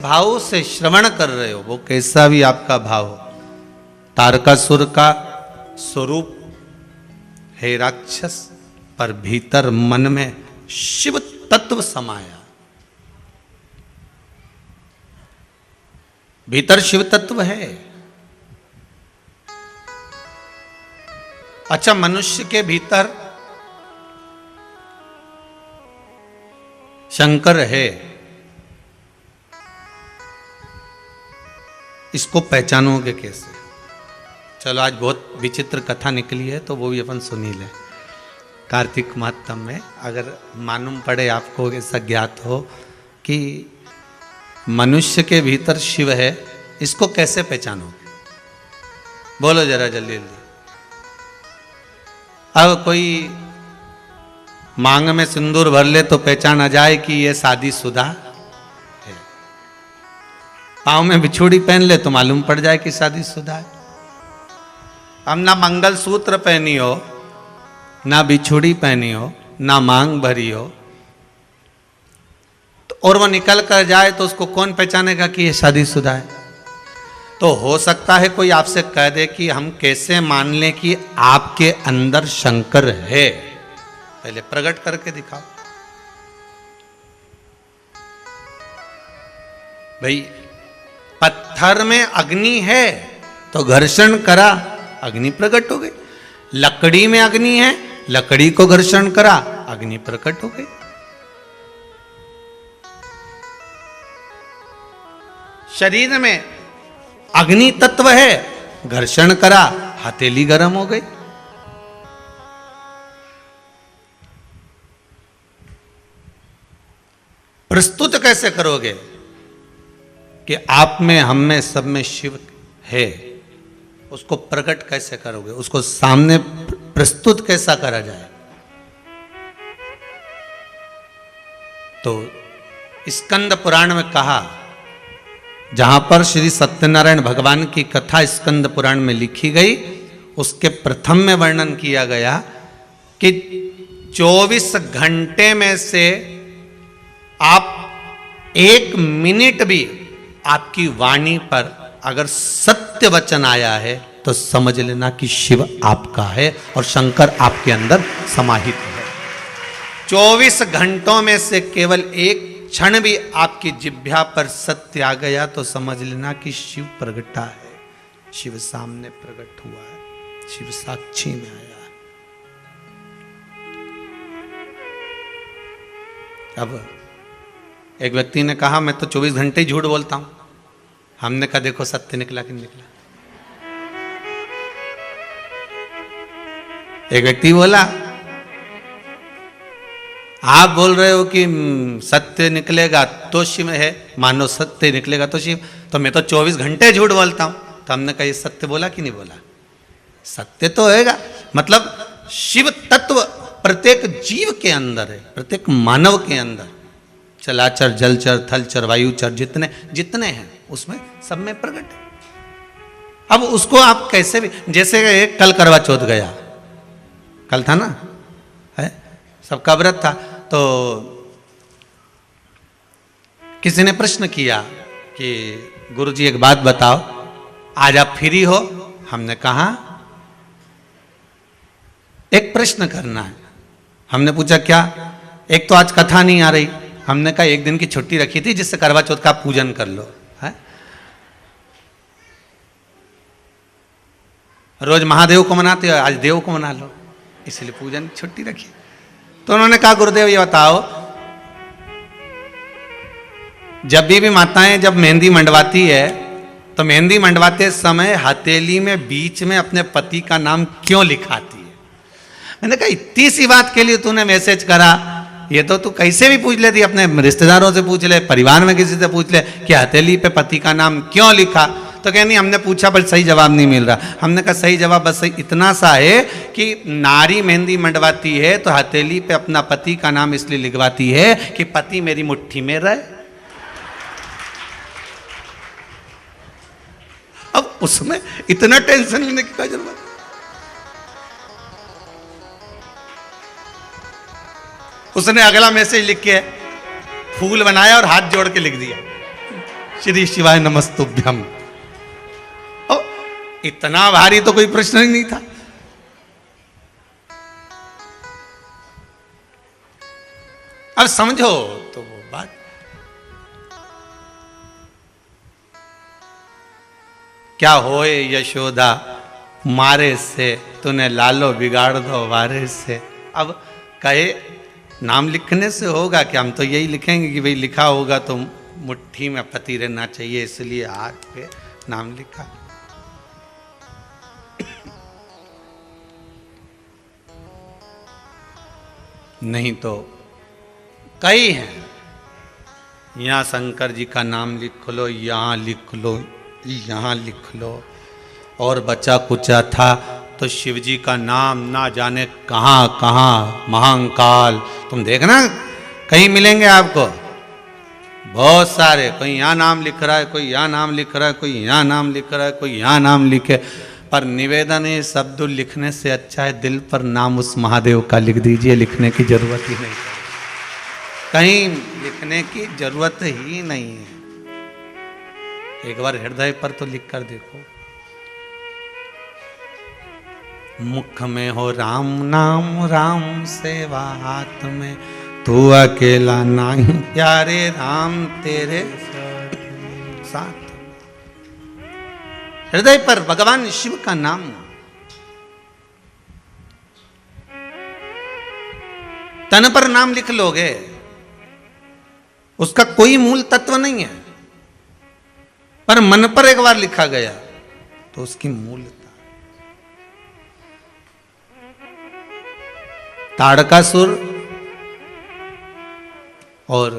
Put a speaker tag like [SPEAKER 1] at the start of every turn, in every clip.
[SPEAKER 1] भाव से श्रवण कर रहे हो, वो कैसा भी आपका भाव हो, तारकासुर का स्वरूप है राक्षस, पर भीतर मन में शिव तत्व समाया, भीतर शिव तत्व है। अच्छा, मनुष्य के भीतर शंकर है, इसको पहचानोगे कैसे? चलो, आज बहुत विचित्र कथा निकली है तो वो भी अपन सुनी लें। कार्तिक महात्म में अगर मालूम पड़े आपको, ऐसा ज्ञात हो कि मनुष्य के भीतर शिव है, इसको कैसे पहचानोगे? बोलो जरा जल्दी जल्दी। अब कोई मांग में सिंदूर भर ले तो पहचान आ जाए कि ये शादीशुदा है, पाँव में बिछुड़ी पहन ले तो मालूम पड़ जाए कि शादीशुदा है। हम ना मंगलसूत्र पहनी हो, ना बिछुड़ी पहनी हो, ना मांग भरी हो, तो और वो निकल कर जाए तो उसको कौन पहचानेगा कि ये शादीशुदा है? तो हो सकता है कोई आपसे कह दे कि हम कैसे मान लें कि आपके अंदर शंकर है? पहले प्रकट करके दिखाओ। भाई, पत्थर में अग्नि है तो घर्षण करा, अग्नि प्रकट हो गई। लकड़ी में अग्नि है, लकड़ी को घर्षण करा, अग्नि प्रकट हो गई। शरीर में अग्नि तत्व है, घर्षण करा, हथेली गर्म हो गई। प्रस्तुत कैसे करोगे कि आप में, हम में, सब में शिव है? उसको प्रकट कैसे करोगे? उसको सामने प्रस्तुत कैसा करा जाए? तो स्कंद पुराण में कहा, जहां पर श्री सत्यनारायण भगवान की कथा स्कंद पुराण में लिखी गई, उसके प्रथम में वर्णन किया गया कि 24 घंटे में से आप 1 मिनट भी आपकी वाणी पर अगर सत्य वचन आया है तो समझ लेना कि शिव आपका है और शंकर आपके अंदर समाहित है। 24 घंटों में से केवल 1 क्षण भी आपकी जिह्वा पर सत्य आ गया तो समझ लेना कि शिव प्रगटा है, शिव सामने प्रकट हुआ है, शिव साक्षी में आया है। अब एक व्यक्ति ने कहा, मैं तो 24 घंटे ही झूठ बोलता हूं। हमने कहा, देखो सत्य निकला कि नहीं निकला? एक व्यक्ति बोला, आप बोल रहे हो कि सत्य निकलेगा तो शिव है, मानो सत्य निकलेगा तो शिव, तो मैं तो 24 घंटे झूठ बोलता हूं। तो हमने कहा, ये सत्य बोला कि नहीं बोला? सत्य तो होएगा। मतलब शिव तत्व प्रत्येक जीव के अंदर है, प्रत्येक मानव के अंदर, चलाचर, जलचर, थलचर, वायुचर, जितने जितने हैं उसमें सब में प्रकट है। अब उसको आप कैसे भी, जैसे कल करवा चौथ गया, कल था ना, है सबका व्रत था, तो किसी ने प्रश्न किया कि गुरुजी एक बात बताओ, आज आप फ्री हो? हमने कहा, एक प्रश्न करना है। हमने पूछा, क्या? एक तो आज कथा नहीं आ रही। हमने कहा, एक दिन की छुट्टी रखी थी जिससे करवा चौथ का पूजन कर लो, है? रोज महादेव को मनाते हो, आज देव को मना लो, इसलिए पूजन छुट्टी रखी। तो उन्होंने कहा, गुरुदेव ये बताओ, जब भी माताएं जब मेहंदी मंडवाती है तो मेहंदी मंडवाते समय हथेली में बीच में अपने पति का नाम क्यों लिखाती है? मैंने कहा, इतनी सी बात के लिए तूने मैसेज करा, ये तो तू कैसे भी पूछ लेती, अपने रिश्तेदारों से पूछ ले, परिवार में किसी से पूछ ले कि हथेली पे पति का नाम क्यों लिखा। तो कहनी, हमने पूछा पर सही जवाब नहीं मिल रहा। हमने कहा, सही जवाब बस इतना सा है कि नारी मेहंदी मंडवाती है तो हथेली पे अपना पति का नाम इसलिए लिखवाती है कि पति मेरी मुट्ठी में रहे। अब उसमें इतना टेंशन लेने की क्या जरूरत? उसने अगला मैसेज लिख के फूल बनाया और हाथ जोड़ के लिख दिया, श्री शिवाय नमस्तुभ्यम। ओ, इतना भारी तो कोई प्रश्न ही नहीं था। अब समझो तो वो बात। क्या होए यशोदा मारे से, तूने लालो बिगाड़ दो वारे से। अब कहे नाम लिखने से होगा कि हम तो यही लिखेंगे कि भाई लिखा होगा तो मुट्ठी में पति रहना चाहिए, इसलिए हाथ पे नाम लिखा। नहीं तो कई हैं, यहाँ शंकर जी का नाम लिख लो, यहाँ लिख लो, यहाँ लिख लो। और बचा कुचा था तो शिव जी का नाम ना जाने कहाँ कहाँ, महाकाल। तुम देखना कहीं मिलेंगे आपको बहुत सारे, कोई यहाँ नाम लिख रहा है, कोई यहाँ नाम लिख रहा है, कोई यहाँ नाम लिख रहा है, कोई यहाँ नाम लिखे। पर निवेदन है, शब्द लिखने से अच्छा है दिल पर नाम उस महादेव का लिख दीजिए, लिखने की जरूरत ही नहीं, कहीं लिखने की जरूरत ही नहीं है। एक बार हृदय पर तो लिख कर देखो। मुख में हो राम नाम, राम सेवा हाथ में, तू अकेला नहीं प्यारे, राम तेरे साथ। हृदय पर भगवान शिव का नाम, तन पर नाम लिख लोगे, उसका कोई मूल तत्व नहीं है, पर मन पर एक बार लिखा गया तो उसकी मूलता। ताड़कासुर और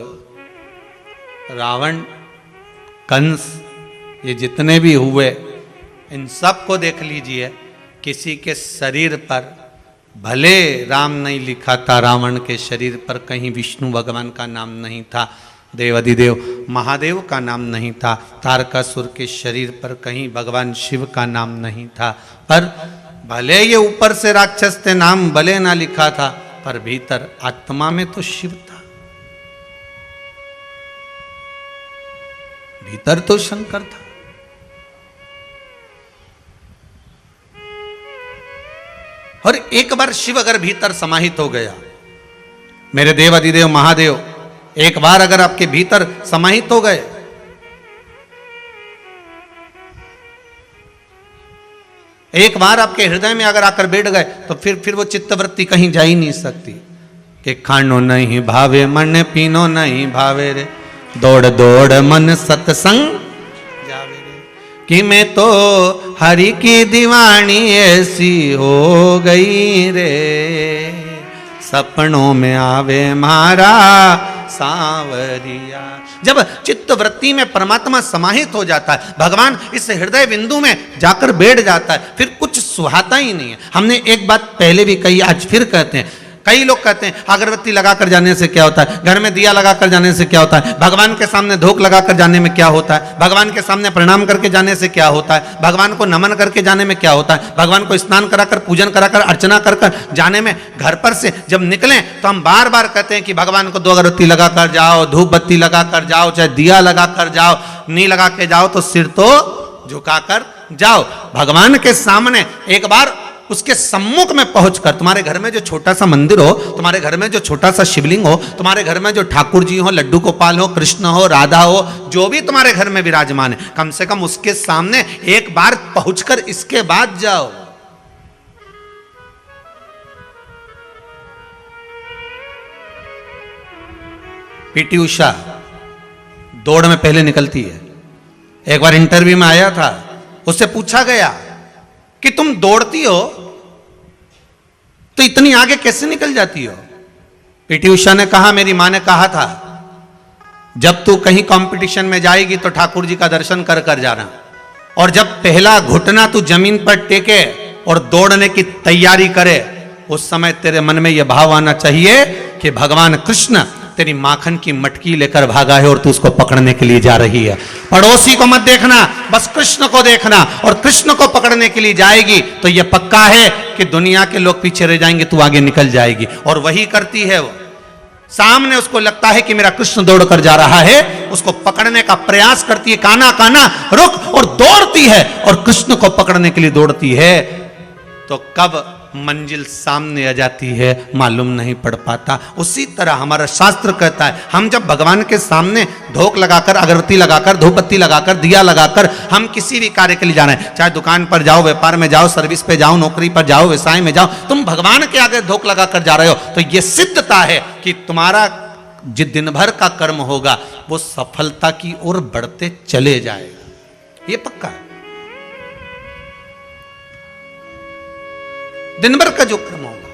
[SPEAKER 1] रावण, कंस, ये जितने भी हुए, इन सब को देख लीजिए, किसी के शरीर पर भले राम नहीं लिखा था, रावण के शरीर पर कहीं विष्णु भगवान का नाम नहीं था, देवाधिदेव महादेव का नाम नहीं था, तारकासुर के शरीर पर कहीं भगवान शिव का नाम नहीं था, पर भले ये ऊपर से राक्षस थे, नाम भले ना लिखा था, पर भीतर आत्मा में तो शिव था, भीतर तो शंकर था। और एक बार शिव अगर भीतर समाहित हो गया, मेरे देव अधिदेव महादेव एक बार अगर आपके भीतर समाहित हो गए, एक बार आपके हृदय में अगर आकर बैठ गए, तो फिर वो चित्तवृत्ति कहीं जा ही नहीं सकती कि खानो नहीं भावे मन, पीनो नहीं भावे रे, दौड़ दौड़ मन सत्संग जावे रे, कि मैं तो हरि की दीवानी ऐसी हो गई रे, सपनों में आवे मारा सांवरिया। जब चित्त वृत्ति में परमात्मा समाहित हो जाता है, भगवान इस हृदय बिंदु में जाकर बैठ जाता है, फिर कुछ सुहाता ही नहीं है। हमने एक बात पहले भी कही, आज फिर कहते हैं। कई लोग कहते हैं अगरबत्ती लगाकर जाने से क्या होता है, घर में दिया लगाकर जाने से क्या होता है, भगवान के सामने धूप लगाकर जाने में क्या होता है, भगवान के सामने प्रणाम करके जाने से क्या होता है, भगवान को नमन करके जाने में क्या होता है, भगवान को स्नान कराकर पूजन कराकर अर्चना कर जाने में, घर पर से जब निकलें तो हम बार बार कहते हैं कि भगवान को 2 अगरबत्ती लगाकर जाओ, धूप बत्ती लगाकर जाओ, चाहे दिया लगाकर जाओ, नहीं लगा के जाओ तो सिर तो झुकाकर जाओ। भगवान के सामने एक बार उसके सम्मुख में पहुंचकर, तुम्हारे घर में जो छोटा सा मंदिर हो, तुम्हारे घर में जो छोटा सा शिवलिंग हो, तुम्हारे घर में जो ठाकुर जी हो, लड्डू गोपाल हो, कृष्ण हो, राधा हो, जो भी तुम्हारे घर में विराजमान है, कम से कम उसके सामने एक बार पहुंचकर इसके बाद जाओ। पीटी उषा दौड़ में पहले निकलती है। एक बार इंटरव्यू में आया था, उससे पूछा गया कि तुम दौड़ती हो तो इतनी आगे कैसे निकल जाती हो। पीटी उषा ने कहा, मेरी मां ने कहा था जब तू कहीं कंपटीशन में जाएगी तो ठाकुर जी का दर्शन कर कर जाना, और जब पहला घुटना तू जमीन पर टेके और दौड़ने की तैयारी करे, उस समय तेरे मन में यह भाव आना चाहिए कि भगवान कृष्ण तेरी माखन की मटकी लेकर भागा है और तू उसको पकड़ने के लिए जा रही है। पड़ोसी को मत देखना, बस कृष्ण को देखना, और कृष्ण को पकड़ने के लिए जाएगी तो यह पक्का है कि दुनिया के लोग पीछे रह जाएंगे, तू आगे निकल जाएगी। और वही करती है वो। सामने उसको लगता है कि मेरा कृष्ण दौड़ कर जा रहा है, उसको पकड़ने का प्रयास करती है, काना काना रुक, और दौड़ती है और कृष्ण को पकड़ने के लिए दौड़ती है। तो कब मंजिल सामने आ जाती है मालूम नहीं पड़ पाता। उसी तरह हमारा शास्त्र कहता है, हम जब भगवान के सामने धूप लगाकर, अगरबत्ती लगाकर, धूपबत्ती लगाकर, दिया लगाकर हम किसी भी कार्य के लिए जा रहे हैं, चाहे दुकान पर जाओ, व्यापार में जाओ, सर्विस पे जाओ, नौकरी पर जाओ, व्यवसाय में जाओ, तुम भगवान के आगे धूप लगाकर जा रहे हो, तो यह सिद्धता है कि तुम्हारा जो दिन भर का कर्म होगा वो सफलता की ओर बढ़ते चले जाएगा। ये पक्का है। दिन भर का जो कर्म होगा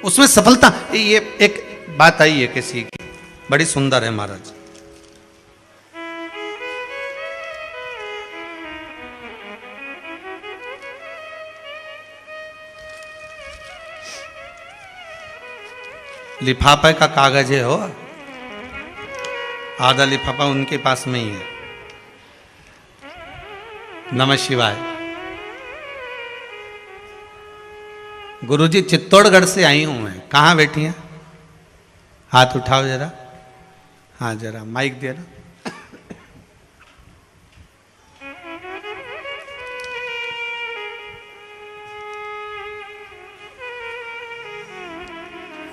[SPEAKER 1] उसमें सफलता। ये एक बात आई है किसी की, बड़ी सुंदर है महाराज। लिफाफे का कागज है हो, आधा लिफाफा उनके पास में ही है। नमः शिवाय। गुरुजी चित्तौड़गढ़ से आई हूं मैं। कहाँ बैठी हैं? हाथ उठाओ जरा। हाँ जरा माइक दे ना।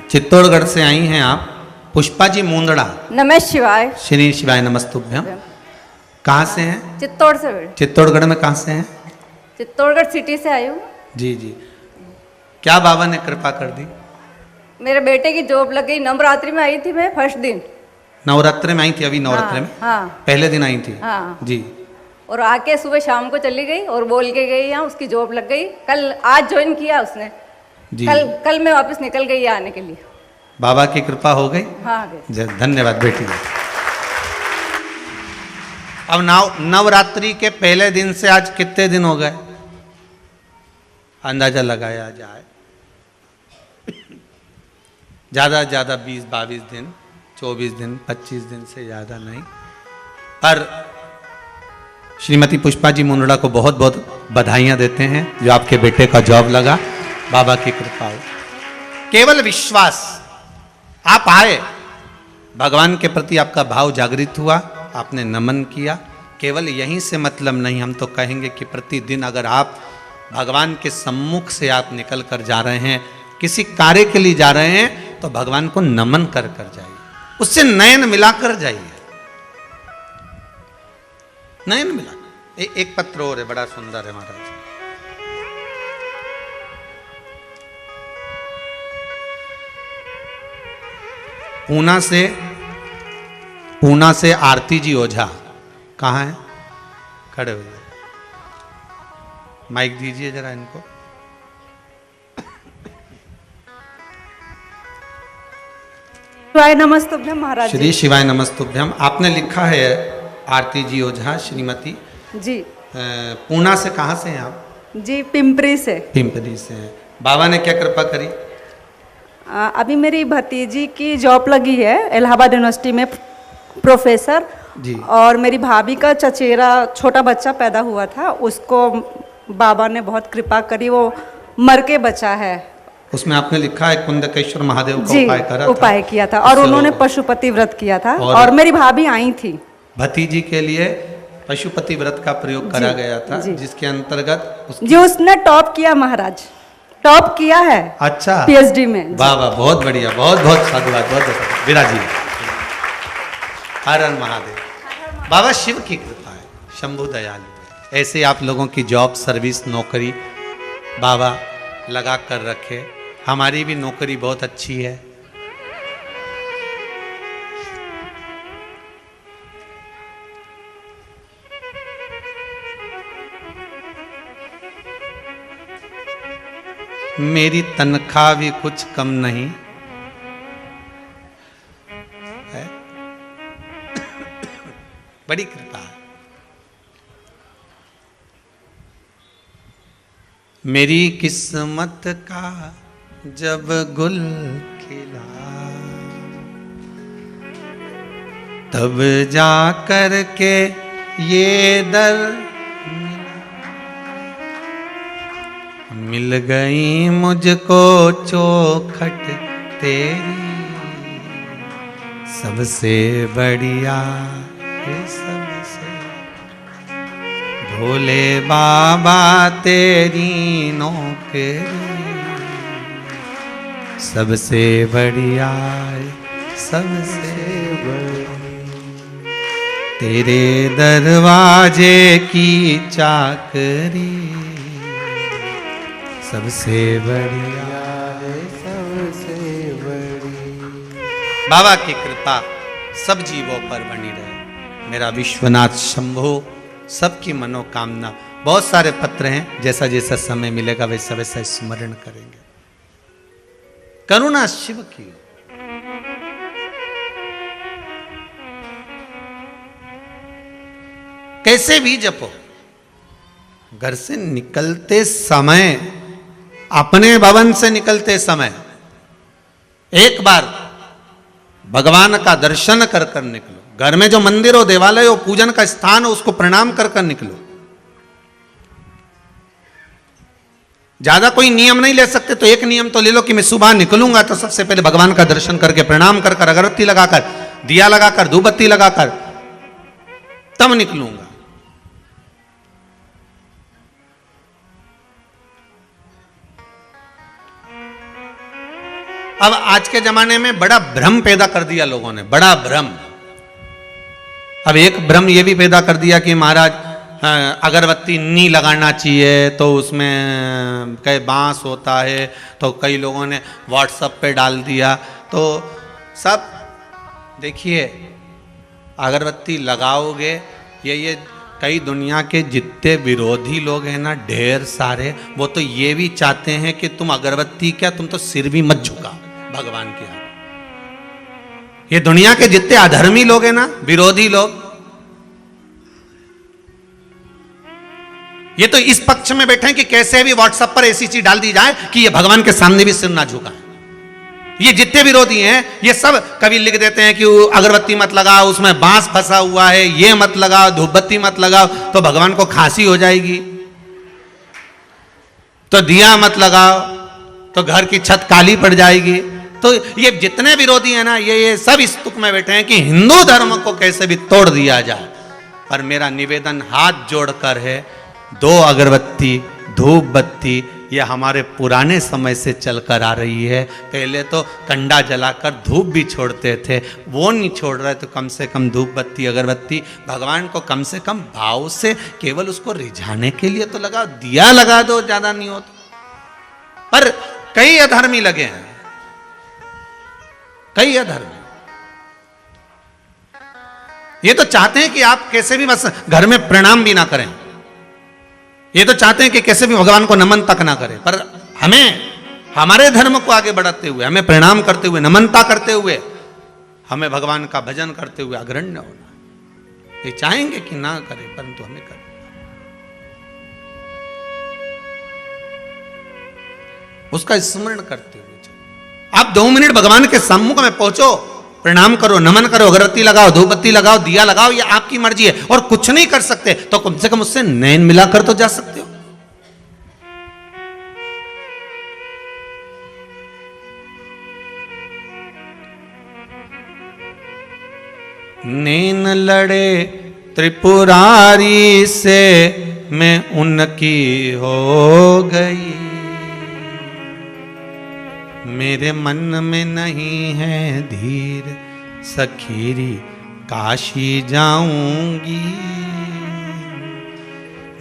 [SPEAKER 1] चित्तौड़गढ़ से आई हैं आप, पुष्पा जी मुंदड़ा।
[SPEAKER 2] नमः शिवाय।
[SPEAKER 1] श्री शिवाय नमस्तुभ्यम। कहाँ से हैं?
[SPEAKER 2] चित्तौड़ से।
[SPEAKER 1] चित्तौड़गढ़ में कहाँ से हैं?
[SPEAKER 2] चित्तौड़गढ़ सिटी से आई हूँ।
[SPEAKER 1] जी जी। क्या बाबा ने कृपा कर दी?
[SPEAKER 2] मेरे बेटे की जॉब लग गई। नवरात्रि में आई थी मैं, फर्स्ट दिन।
[SPEAKER 1] नवरात्रि में आई थी? अभी नवरात्रि में?
[SPEAKER 2] हाँ।
[SPEAKER 1] पहले दिन आई थी?
[SPEAKER 2] हाँ
[SPEAKER 1] जी।
[SPEAKER 2] और आके सुबह शाम को चली गई और बोल के गई, यहाँ उसकी जॉब लग गई। कल आज ज्वाइन किया उसने जी। कल मैं वापस निकल गई आने के लिए।
[SPEAKER 1] बाबा की कृपा हो गई।
[SPEAKER 2] हाँ
[SPEAKER 1] धन्यवाद बेटी। अब नवरात्रि के पहले दिन से आज कितने दिन हो गए? अंदाजा लगाया जाए ज्यादा ज्यादा 20-22 दिन, 24 दिन, 25 दिन से ज्यादा नहीं। पर श्रीमती पुष्पा जी मुंदड़ा को बहुत बहुत बधाइयां देते हैं जो आपके बेटे का जॉब लगा। बाबा की कृपा हो। केवल विश्वास, आप आए, भगवान के प्रति आपका भाव जागृत हुआ, आपने नमन किया। केवल यहीं से मतलब नहीं, हम तो कहेंगे कि प्रतिदिन अगर आप भगवान के सम्मुख से आप निकल कर जा रहे हैं, किसी कार्य के लिए जा रहे हैं, तो भगवान को नमन कर कर जाइए, उससे नयन मिलाकर जाइए। नयन मिला। एक पत्र और है, बड़ा सुंदर है महाराज। पूना से आरती जी ओझा। कहाँ है? खड़े हो जाए, माइक दीजिए जरा इनको।
[SPEAKER 2] शिवाय नमस्तुभ्यम महाराज।
[SPEAKER 1] श्री शिवाय नमस्तुभ्यम। आपने लिखा है आरती जी ओझा श्रीमती
[SPEAKER 2] जी।
[SPEAKER 1] पूना से। कहाँ से हैं आप?
[SPEAKER 2] जी पिंपरी से।
[SPEAKER 1] पिंपरी से। बाबा ने क्या कृपा करी?
[SPEAKER 2] अभी मेरी भतीजी की जॉब लगी है इलाहाबाद यूनिवर्सिटी में, प्रोफेसर जी। और मेरी भाभी का चचेरा छोटा बच्चा पैदा हुआ था, उसको बाबा ने बहुत कृपा करी, वो मर के बचा है।
[SPEAKER 1] उसमें आपने लिखा है कुंदकेश्वर महादेव का उपाय करा था।
[SPEAKER 2] उपाय किया था और उन्होंने पशुपति व्रत किया था। और मेरी भाभी आई थी।
[SPEAKER 1] भतीजी के लिए पशुपति व्रत का प्रयोग करा गया था, जिसके अंतर्गत
[SPEAKER 2] जी उसने टॉप किया महाराज, टॉप किया है।
[SPEAKER 1] अच्छा,
[SPEAKER 2] पीएचडी में।
[SPEAKER 1] वाह वाह, बहुत बढ़िया, बहुत बहुत साधुवाद, बहुत बहुत विराजी। हर हर महादेव। बाबा शिव की कृपा है, शंभु दयालु है। ऐसे आप लोगों की जॉब, सर्विस, नौकरी बाबा लगा कर रखे। हमारी भी नौकरी बहुत अच्छी है। मेरी तनख्वाह भी कुछ कम नहीं है। बड़ी कृपा है। मेरी किस्मत का जब गुल खिला, तब जा कर के ये दर मिल गई मुझको चौखट तेरी। सबसे बढ़िया है सबसे। भोले बाबा तेरी नौकरी सबसे बढ़िया है सबसे बढ़िया। तेरे दरवाजे की चाकरी सबसे बढ़िया है सबसे बढ़िया। बाबा की कृपा सब जीवों पर बनी रहे। मेरा विश्वनाथ शंभो सबकी मनोकामना। बहुत सारे पत्र हैं, जैसा जैसा समय मिलेगा वैसा वैसा स्मरण करेंगे। करुणा शिव की। कैसे भी जपो, घर से निकलते समय, अपने भवन से निकलते समय एक बार भगवान का दर्शन कर कर निकलो। घर में जो मंदिर हो, देवालय हो, पूजन का स्थान हो, उसको प्रणाम कर कर निकलो। ज्यादा कोई नियम नहीं ले सकते तो एक नियम तो ले लो कि मैं सुबह निकलूंगा तो सबसे पहले भगवान का दर्शन करके प्रणाम कर कर, अगरबत्ती लगाकर, दिया लगाकर, धूपबत्ती लगाकर तब निकलूंगा। अब आज के जमाने में बड़ा भ्रम पैदा कर दिया लोगों ने, बड़ा भ्रम। अब एक भ्रम ये भी पैदा कर दिया कि महाराज अगरबत्ती नहीं लगाना चाहिए, तो उसमें कई बांस होता है, तो कई लोगों ने व्हाट्सएप पे डाल दिया। तो सब देखिए, अगरबत्ती लगाओगे, ये कई दुनिया के जितने विरोधी लोग हैं ना, ढेर सारे, वो तो ये भी चाहते हैं कि तुम अगरबत्ती क्या, तुम तो सिर भी मत झुकाओ भगवान के आगे। ये दुनिया के जितने अधर्मी लोग हैं ना, विरोधी लोग, ये तो इस पक्ष में बैठे हैं कि कैसे भी व्हाट्सएप पर ऐसी चीज डाल दी जाए कि ये भगवान के सामने भी सिर ना झुकाए। ये जितने विरोधी हैं, ये सब कभी लिख देते हैं कि अगरबत्ती मत लगाओ, उसमें बांस फंसा हुआ है, ये मत लगाओ, धूपबत्ती मत लगाओ तो भगवान को खांसी हो जाएगी, तो दिया मत लगाओ तो घर की छत काली पड़ जाएगी। तो ये जितने विरोधी हैं ना, ये सब इस तुक में बैठे हैं कि हिंदू धर्म को कैसे भी तोड़ दिया जाए। पर मेरा निवेदन हाथ जोड़कर है, 2 अगरबत्ती, धूप बत्ती, ये हमारे पुराने समय से चलकर आ रही है। पहले तो कंडा जलाकर धूप भी छोड़ते थे, वो नहीं छोड़ रहे तो कम से कम धूप बत्ती, अगरबत्ती भगवान को कम से कम भाव से केवल उसको रिझाने के लिए तो लगाओ, दिया लगा दो, ज्यादा नहीं हो तो। पर कई अधर्मी लगे हैं, कई अधर्मी, ये तो चाहते हैं कि आप कैसे भी बस घर में प्रणाम भी ना करें, ये तो चाहते हैं कि कैसे भी भगवान को नमन तक ना करें। पर हमें हमारे धर्म को आगे बढ़ाते हुए, हमें प्रणाम करते हुए, नमनता करते हुए, हमें भगवान का भजन करते हुए अग्रण्य होना। ये चाहेंगे कि ना करें, परंतु हमें करें। उसका स्मरण करते हुए आप 2 मिनट भगवान के सम्मुख में पहुंचो, प्रणाम करो, नमन करो, अगरबत्ती लगाओ, धूपबत्ती लगाओ, दिया लगाओ, ये आपकी मर्जी है। और कुछ नहीं कर सकते तो कम से कम उससे नयन मिलाकर तो जा सकते हो। नैन लड़े त्रिपुरारी से मैं उनकी हो गई, मेरे मन में नहीं है धीर, सखीरी काशी जाऊंगी।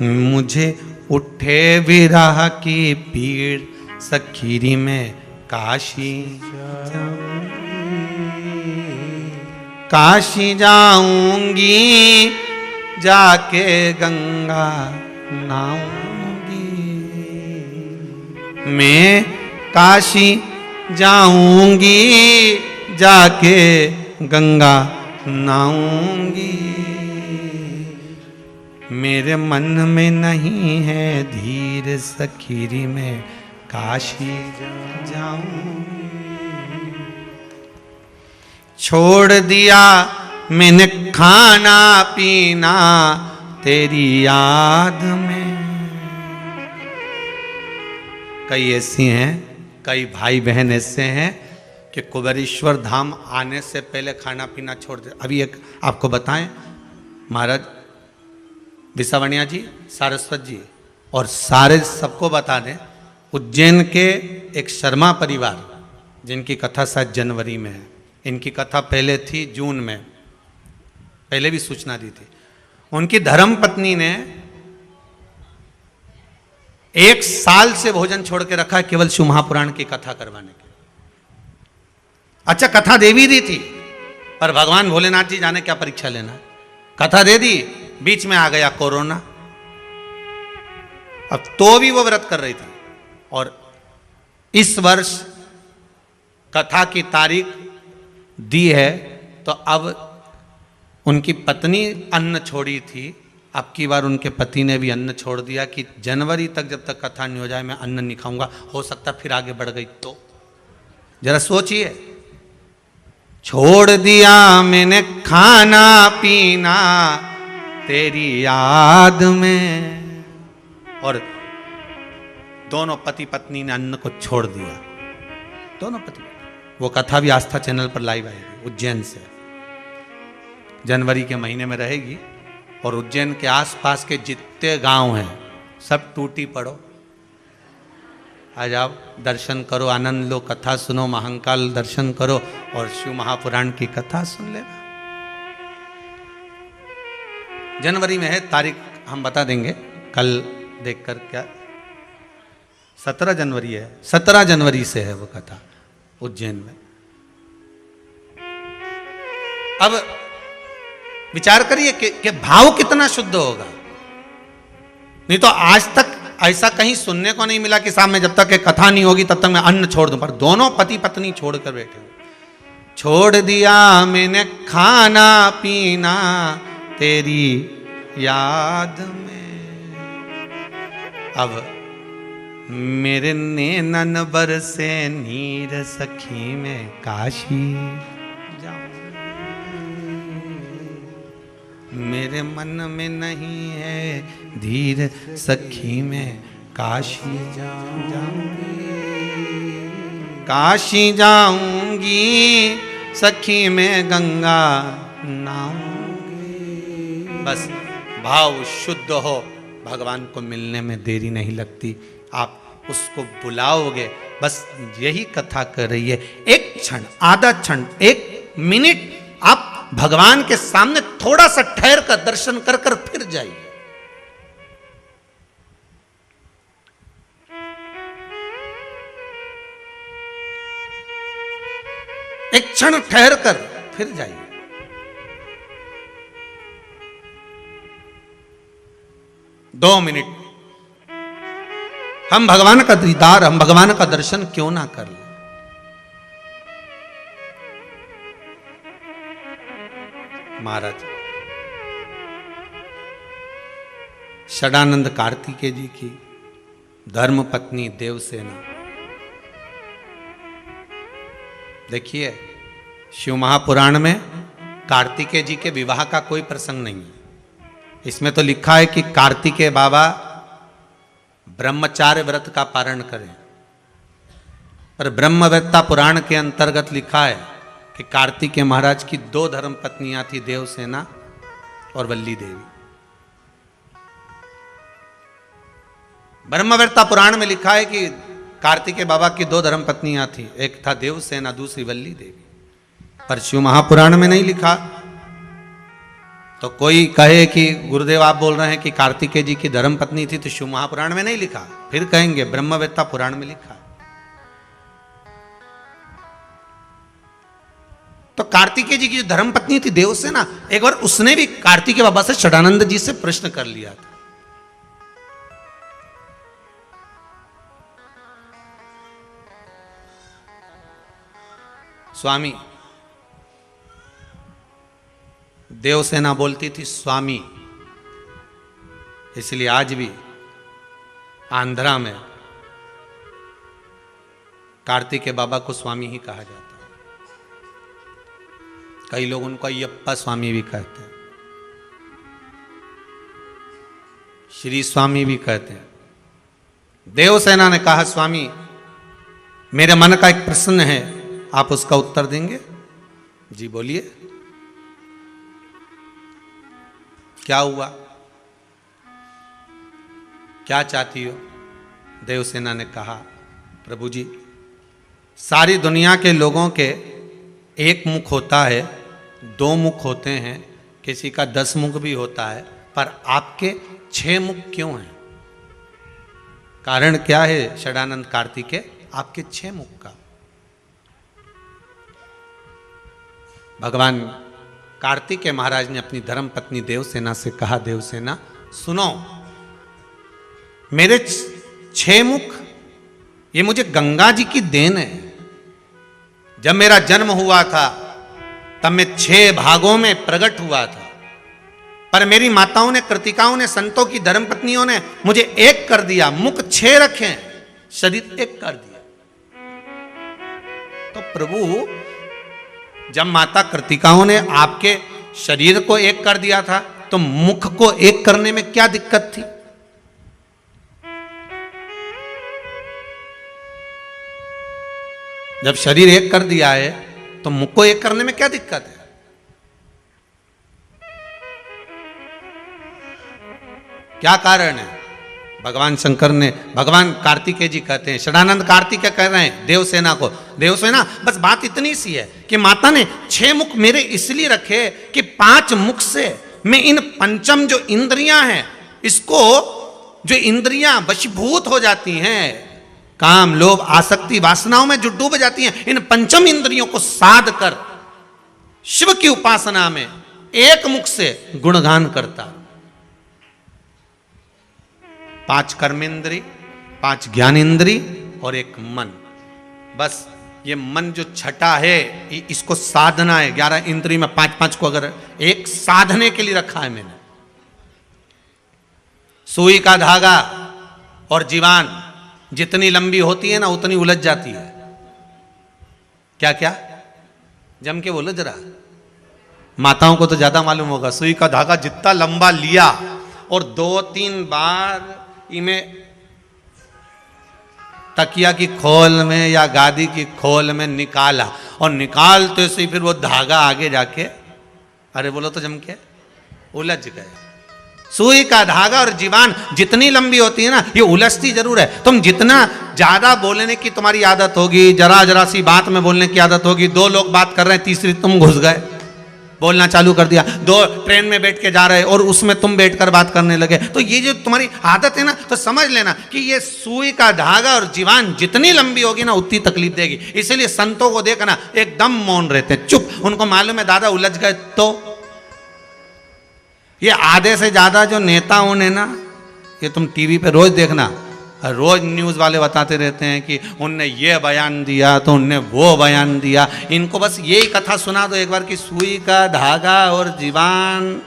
[SPEAKER 1] मुझे उठे विरह की पीड़, सखीरी में काशी काशी जाऊंगी, जाके गंगा नहाऊंगी। मैं काशी जाऊंगी, जाके गंगा नहाऊंगी। मेरे मन में नहीं है धीर, सखीरी में काशी जाऊंगी। छोड़ दिया मैंने खाना पीना तेरी याद में। कई ऐसी हैं, कई भाई बहन ऐसे हैं कि कुबेरेश्वर धाम आने से पहले खाना पीना छोड़ दे। अभी एक आपको बताएं, महाराज विसावणिया जी, सारस्वत जी और सारे सबको बता दें, उज्जैन के एक शर्मा परिवार जिनकी कथा शायद जनवरी में है, इनकी कथा पहले थी जून में, पहले भी सूचना दी थी। उनकी धर्म पत्नी ने 1 साल से भोजन छोड़ के रखा है केवल शिव महापुराण की कथा करवाने के। अच्छा, कथा दे भी दी थी, पर भगवान भोलेनाथ जी जाने क्या परीक्षा लेना। कथा दे दी, बीच में आ गया कोरोना, अब तो भी वो व्रत कर रही थी। और इस वर्ष कथा की तारीख दी है, तो अब उनकी पत्नी अन्न छोड़ी थी, अब की बार उनके पति ने भी अन्न छोड़ दिया कि जनवरी तक जब तक कथा नहीं हो जाए मैं अन्न नहीं खाऊंगा। हो सकता फिर आगे बढ़ गई तो। जरा सोचिए, छोड़ दिया मैंने खाना पीना तेरी याद में, और दोनों पति पत्नी ने अन्न को छोड़ दिया, दोनों पति। वो कथा भी आस्था चैनल पर लाइव आएगी उज्जैन से, जनवरी के महीने में रहेगी। और उज्जैन के आसपास के जितने गांव हैं सब टूटी पड़ो, आ जाओ, दर्शन करो, आनंद लो, कथा सुनो, महाकाल दर्शन करो और शिव महापुराण की कथा सुन लेना। जनवरी में है, तारीख हम बता देंगे कल देखकर। क्या 17 जनवरी है, 17 जनवरी से है वो कथा उज्जैन में। अब विचार करिए कि भाव कितना शुद्ध होगा। नहीं तो आज तक ऐसा कहीं सुनने को नहीं मिला कि साहब में जब तक कथा नहीं होगी तब तक मैं अन्न छोड़ दूं, पर दोनों पति पत्नी छोड़कर बैठे हुए। छोड़ दिया मैंने खाना पीना तेरी याद में, अब मेरे नैनन बरसे नीर सखी में काशी जाऊं, मेरे मन में नहीं है धीर सखी में काशी जाऊंगी, काशी जाऊंगी सखी में गंगा नहाऊंगी। बस भाव शुद्ध हो, भगवान को मिलने में देरी नहीं लगती, आप उसको बुलाओगे। बस यही कथा कर रही है। एक क्षण, आधा क्षण, 1 मिनट आप भगवान के सामने थोड़ा सा ठहर कर दर्शन कर कर फिर जाइए। एक क्षण ठहर कर फिर जाइए। दो मिनट हम भगवान का दीदार, हम भगवान का दर्शन क्यों ना कर लें। महाराज षडानंद कार्तिकेय जी की धर्म पत्नी देवसेना, देखिए शिव महापुराण में कार्तिकेय जी के विवाह का कोई प्रसंग नहीं है। इसमें तो लिखा है कि कार्तिकेय बाबा ब्रह्मचार्य व्रत का पारण करें, पर ब्रह्मवेत्ता पुराण के अंतर्गत लिखा है कि कार्तिकेय महाराज की 2 धर्म पत्नियां थी, देवसेना और वल्ली देवी। ब्रह्मवेत्ता पुराण में लिखा है कि कार्तिकेय बाबा की 2 धर्म पत्नियां थी, एक था देवसेना, दूसरी वल्ली देवी, पर शिव महापुराण में नहीं लिखा। तो कोई कहे कि गुरुदेव आप बोल रहे हैं कि कार्तिकेय जी की धर्म पत्नी थी तो शिव महापुराण में नहीं लिखा, फिर कहेंगे ब्रह्मवेत्ता पुराण में लिखा। तो कार्तिकेय जी की जो धर्म पत्नी थी देवसेना, एक बार उसने भी कार्तिकेय बाबा से षडानंद जी से प्रश्न कर लिया था। स्वामी, देवसेना बोलती थी स्वामी, इसलिए आज भी आंध्रा में कार्तिकेय बाबा को स्वामी ही कहा जाता है। कई लोग उनको अयप्पा स्वामी भी कहते हैं, श्री स्वामी भी कहते हैं। देवसेना ने कहा स्वामी मेरे मन का एक प्रश्न है, आप उसका उत्तर देंगे? जी बोलिए, क्या हुआ, क्या चाहती हो? देवसेना ने कहा, प्रभु जी, सारी दुनिया के लोगों के एक मुख होता है, दो मुख होते हैं, किसी का 10 मुख भी होता है, पर आपके 6 मुख क्यों हैं? कारण क्या है षडानंद कार्तिकेय आपके 6 मुख का? भगवान कार्तिकेय महाराज ने अपनी धर्म पत्नी देवसेना से कहा, देवसेना सुनो, मेरे 6 मुख ये मुझे गंगा जी की देन है। जब मेरा जन्म हुआ था तब मैं 6 भागों में प्रकट हुआ था, पर मेरी माताओं ने, कृतिकाओं ने, संतों की धर्मपत्नियों ने मुझे एक कर दिया, मुख 6 रखे, शरीर एक कर दिया। तो प्रभु, जब माता कृतिकाओं ने आपके शरीर को एक कर दिया था तो मुख को एक करने में क्या दिक्कत थी? जब शरीर एक कर दिया है तो मुख को एक करने में क्या दिक्कत है? क्या कारण है? भगवान शंकर ने, भगवान कार्तिकेय जी कहते हैं, षडानंद कार्तिकेय कह रहे हैं देवसेना को, देवसेना बस बात इतनी सी है कि माता ने 6 मुख मेरे इसलिए रखे कि 5 मुख से मैं इन पंचम जो इंद्रियां हैं, इसको, जो इंद्रियां वशीभूत हो जाती हैं, काम, लोभ, आसक्ति, वासनाओं में जो डूब जाती हैं, इन पंचम इंद्रियों को साध कर शिव की उपासना में एक मुख से गुणगान करता। 5 कर्मेंद्री, 5 ज्ञानेंद्री और 1 मन। बस ये मन जो छठा है, इसको साधना है। 11 इंद्री में 5-5 को अगर एक साधने के लिए रखा है मैंने। सुई का धागा और जीवान जितनी लंबी होती है ना, उतनी उलझ जाती है। क्या क्या जम के बोलो जरा, माताओं को तो ज्यादा मालूम होगा। सुई का धागा जितना लंबा लिया और 2-3 बार इमें तकिया की खोल में या गादी की खोल में निकाला, और निकालते से फिर वो धागा आगे जाके, अरे बोलो तो जम के उलझ गए। सुई का धागा और जीवान जितनी लंबी होती है ना, ये उलझती जरूर है। तुम जितना ज्यादा बोलने की तुम्हारी आदत होगी, जरा जरा सी बात में बोलने की आदत होगी, 2 लोग बात कर रहे हैं, तीसरी तुम घुस गए, बोलना चालू कर दिया। 2 ट्रेन में बैठ के जा रहे और उसमें तुम बैठकर बात करने लगे। तो ये जो तुम्हारी आदत है ना, तो समझ लेना कि ये सुई का धागा और जीवान जितनी लंबी होगी ना, उतनी तकलीफ देगी। इसलिए संतों को देखना एकदम मौन रहते हैं, चुप। उनको मालूम है दादा उलझ गए। तो ये आधे से ज्यादा जो नेताओं ने ना, ये तुम टीवी पे रोज देखना, रोज न्यूज़ वाले बताते रहते हैं कि उनने ये बयान दिया तो उनने वो बयान दिया। इनको बस यही कथा सुना दो एक बार कि सुई का धागा और जीवान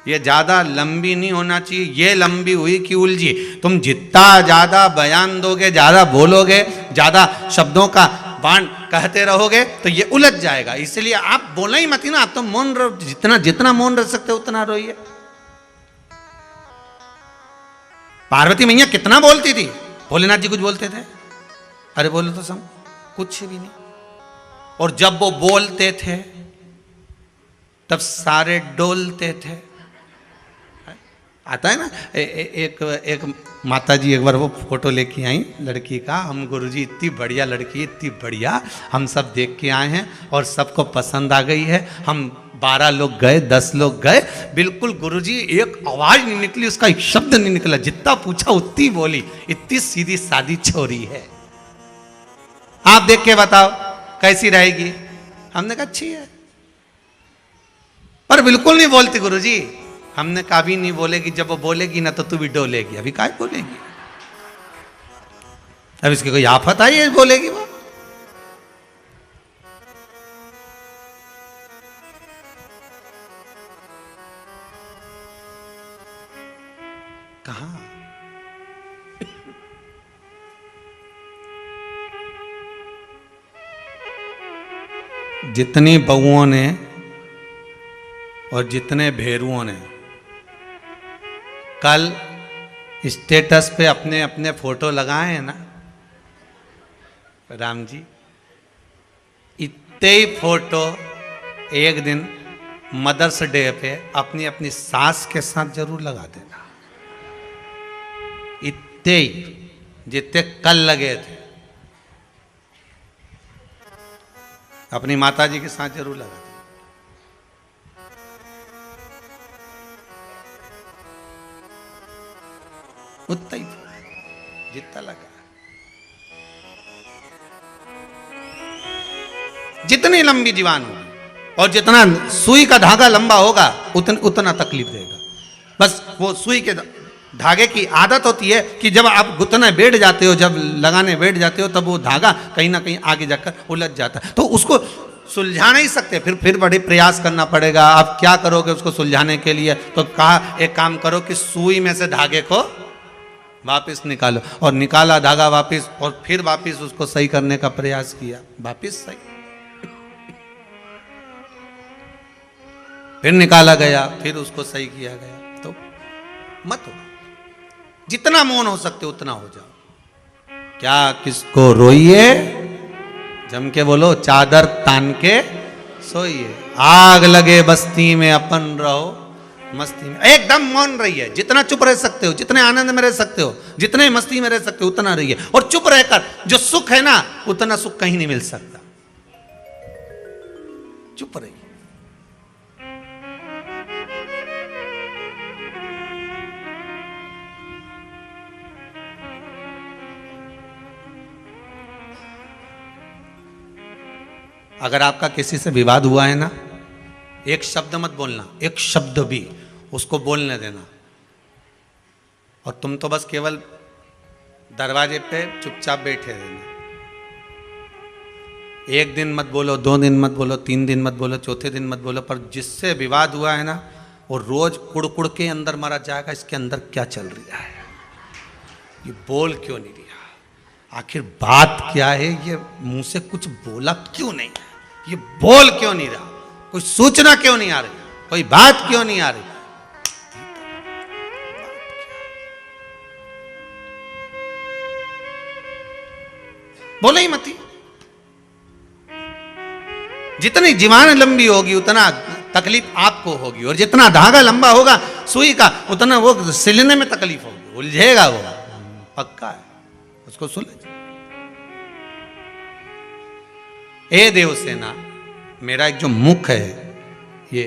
[SPEAKER 1] ये ज़्यादा लंबी नहीं होना चाहिए, ये लंबी हुई कि उलझी। तुम जितना ज़्यादा बयान दोगे, ज़्यादा बोलोगे, ज़्यादा शब्दों का बाण कहते रहोगे तो ये उलझ जाएगा। इसलिए आप बोलना ही मत ही ना, आप तो मौन रहो, जितना जितना मौन रह सकते उतना रोइए। पार्वती मैया कितना बोलती थी, भोलेनाथ जी कुछ बोलते थे? अरे बोलो तो सम, कुछ भी नहीं। और जब वो बोलते थे तब सारे डोलते थे। आता है ना, एक माता जी एक बार वो फोटो लेके आई लड़की का, हम गुरुजी इतनी बढ़िया लड़की, इतनी बढ़िया, हम सब देख के आए हैं और सबको पसंद आ गई है। हम 12 लोग गए, 10 लोग गए, बिल्कुल गुरुजी एक आवाज नहीं निकली, उसका एक शब्द नहीं निकला, जितना पूछा उतनी बोली। इतनी सीधी सादी छोरी है। आप देख के बताओ कैसी रहेगी? हमने कहा अच्छी है, पर बिल्कुल नहीं बोलती गुरुजी। हमने कहा भी नहीं बोलेगी, जब वो बोलेगी ना तो तू भी डोलेगी। अभी काय बोलेगी? अब इसकी कोई आफत आई है बोलेगी वो? कहां? जितनी बहुओं ने और जितने भेरुओं ने कल स्टेटस पे अपने अपने फोटो लगाए हैं ना, राम जी, इतने ही फोटो एक दिन मदर्स डे पे अपनी अपनी सास के साथ जरूर लगा देना। इतने ही जितने कल लगे थे अपनी माता जी के साथ जरूर लगा देना। उतना ही जितना लगा, जितनी लंबी जीवान होगी और जितना सुई का धागा लंबा होगा उतना तकलीफ देगा। बस वो सुई के धागे की आदत होती है कि जब आप गुथने बैठ जाते हो, जब लगाने बैठ जाते हो, तब वो धागा कहीं ना कहीं आगे जाकर उलझ जाता है। तो उसको सुलझा नहीं सकते, फिर बड़े प्रयास करना पड़ेगा। आप क्या करोगे उसको सुलझाने के लिए? तो कहा एक काम करो कि सुई में से धागे को वापस निकालो, और निकाला धागा वापस, और फिर वापस उसको सही करने का प्रयास किया, वापस सही, फिर निकाला गया, फिर उसको सही किया गया। तो मत हो, जितना मौन हो सकते उतना हो जाओ। क्या किसको रोइए, जम के बोलो, चादर तान के सोइए। आग लगे बस्ती में अपन रहो मस्ती में। एकदम मौन रहिए, जितना चुप रह सकते हो, जितने आनंद में रह सकते हो, जितने मस्ती में रह सकते हो उतना रहिए। और चुप रहकर जो सुख है ना, उतना सुख कहीं नहीं मिल सकता। चुप रहिए। अगर आपका किसी से विवाद हुआ है ना, एक शब्द मत बोलना, एक शब्द भी उसको बोलने देना। और तुम तो बस केवल दरवाजे पे चुपचाप बैठे रहना। एक दिन मत बोलो, 2 दिन मत बोलो, 3 दिन मत बोलो, चौथे दिन मत बोलो। पर जिससे विवाद हुआ है ना, वो रोज कुड़ के अंदर मारा जाएगा, इसके अंदर क्या चल रहा है, ये बोल क्यों नहीं रहा, आखिर बात क्या है, ये मुंह से कुछ बोला क्यों नहीं, ये बोल क्यों नहीं रहा, कोई सूचना क्यों नहीं आ रही, कोई बात क्यों नहीं आ रही। बोले ही मती। जितनी जीवान लंबी होगी उतना तकलीफ आपको होगी, और जितना धागा लंबा होगा सुई का, उतना वो सिलने में तकलीफ होगी, उलझेगा वो, पक्का है, उसको सुलझ। ए देवसेना, मेरा एक जो मुख है, ये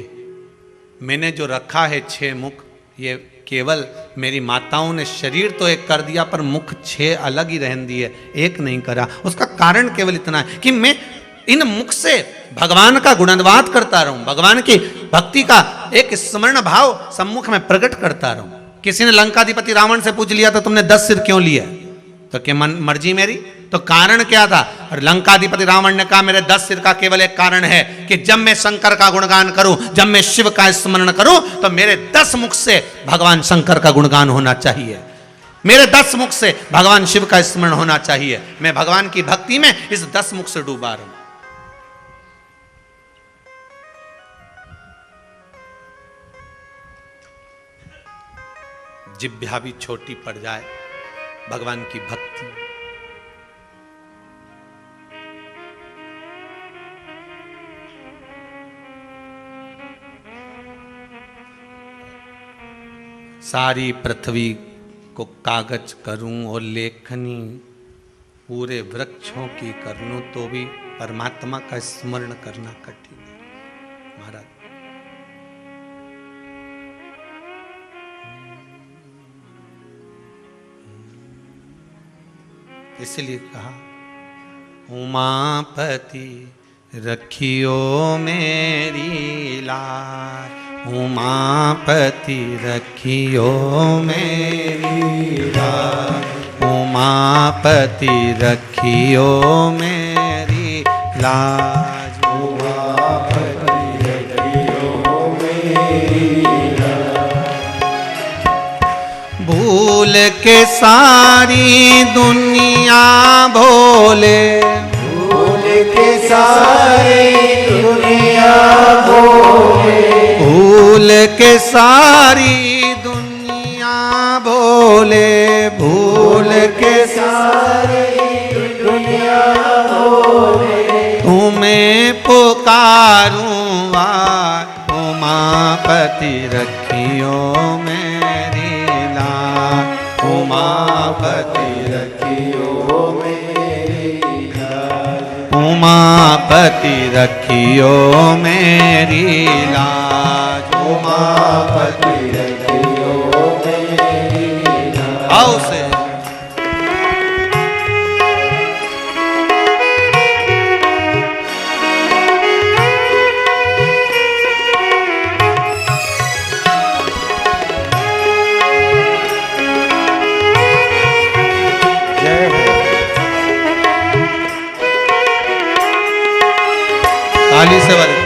[SPEAKER 1] मैंने जो रखा है 6 मुख, ये केवल मेरी माताओं ने शरीर तो एक कर दिया, पर मुख 6 अलग ही रहन दिए, एक नहीं करा। उसका कारण केवल इतना है कि मैं इन मुख से भगवान का गुणगान करता रहूं, भगवान की भक्ति का एक स्मरण भाव सम्मुख में प्रकट करता रहूं। किसी ने लंकाधिपति रावण से पूछ लिया था, तुमने 10 सिर क्यों लिए? तो क्या मर्जी मेरी? तो कारण क्या था? और लंकाधिपति रावण ने कहा, मेरे 10 सिर का केवल एक कारण है कि जब मैं शंकर का गुणगान करूं, जब मैं शिव का स्मरण करूं, तो मेरे 10 मुख से भगवान शंकर का गुणगान होना चाहिए, मेरे 10 मुख से भगवान शिव का स्मरण होना चाहिए। मैं भगवान की भक्ति में इस 10 मुख से डूबा रहूं। जिह्वा भी छोटी पड़ जाए भगवान की भक्ति। सारी पृथ्वी को कागज करूं और लेखनी, पूरे वृक्षों की कर लूं, तो भी परमात्मा का स्मरण करना कठिन है महाराज। इसलिए कहा, उमापति रखियो मेरी लाज, उमापति रखियो मेरी लाज, उमापति रखियो मेरी लाज, उमापति रखियो मेरी लाज। भूल के सारी दुनिया भोले, भूल के सारी दुनिया भोले, भूल के सारी दुनिया भोले, भूल के सारी दुनिया भोले, तुम्हें उमापति रखियो उमापति रखियो मेरी लाज उमापति रखियो मेरी लाज। आओ से ताली से वाले